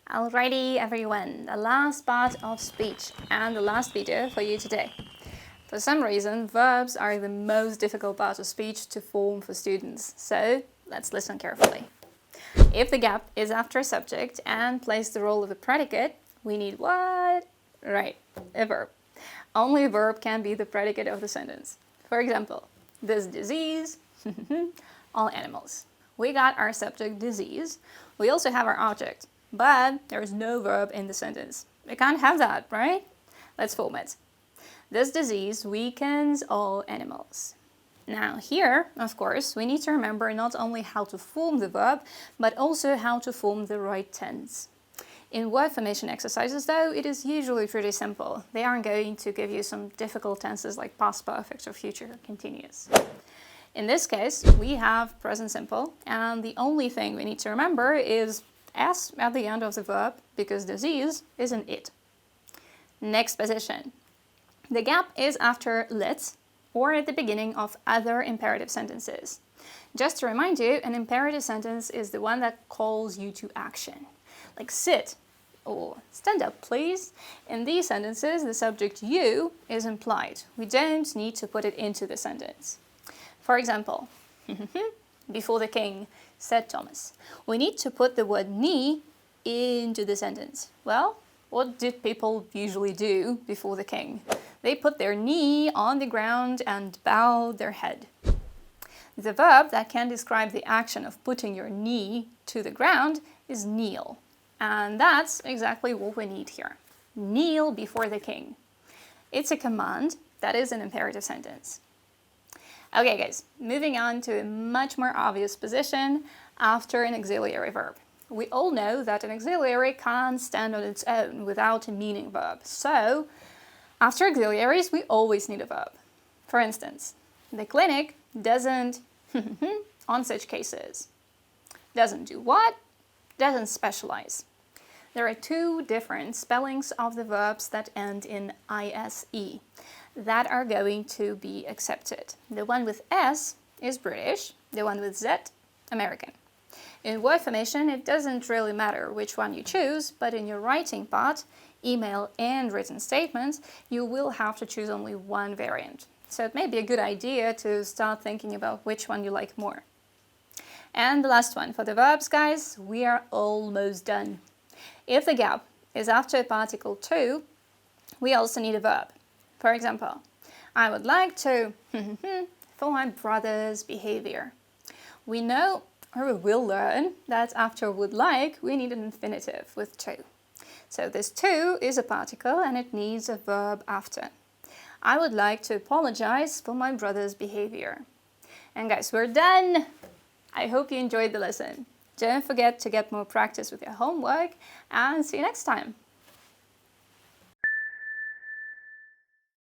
Alrighty everyone, the last part of speech and the last video for you today. For some reason, verbs are the most difficult part of speech to form for students, so let's listen carefully. If the gap is after a subject and plays the role of a predicate, we need what? Right, a verb. Only a verb can be the predicate of the sentence. For example, this disease, all animals. We got our subject disease. We also have our object, but there is no verb in the sentence. We can't have that, right? Let's form it. This disease weakens all animals. Now here, of course, we need to remember not only how to form the verb, but also how to form the right tense. In word formation exercises, though, it is usually pretty simple. They aren't going to give you some difficult tenses like past perfect or future continuous. In this case, we have present simple, and the only thing we need to remember is S at the end of the verb, because disease is an it. Next position. The gap is after lit or at the beginning of other imperative sentences. Just to remind you, an imperative sentence is the one that calls you to action, like sit or stand up please. In these sentences, the subject you is implied. We don't need to put it into the sentence. For example, before the king, said Thomas. We need to put the word knee into the sentence. Well, what did people usually do before the king? They put their knee on the ground and bowed their head. The verb that can describe the action of putting your knee to the ground is kneel. And that's exactly what we need here. Kneel before the king. It's a command that is an imperative sentence. Okay guys, moving on to a much more obvious position after an auxiliary verb. We all know that an auxiliary can't stand on its own without a meaning verb. So, after auxiliaries, we always need a verb. For instance, the clinic doesn't on such cases. Doesn't do what? Doesn't specialize. There are two different spellings of the verbs that end in ise that are going to be accepted. The one with S is British, the one with Z, American. In word formation, it doesn't really matter which one you choose, but in your writing part, email and written statements, you will have to choose only one variant. So it may be a good idea to start thinking about which one you like more. And the last one, for the verbs, guys, we are almost done. If the gap is after a particle to, we also need a verb. For example, I would like to for my brother's behavior. We know, or we will learn, that after would like, we need an infinitive with to. So this to is a particle and it needs a verb after. I would like to apologize for my brother's behavior. And guys, we're done! I hope you enjoyed the lesson. Don't forget to get more practice with your homework and see you next time.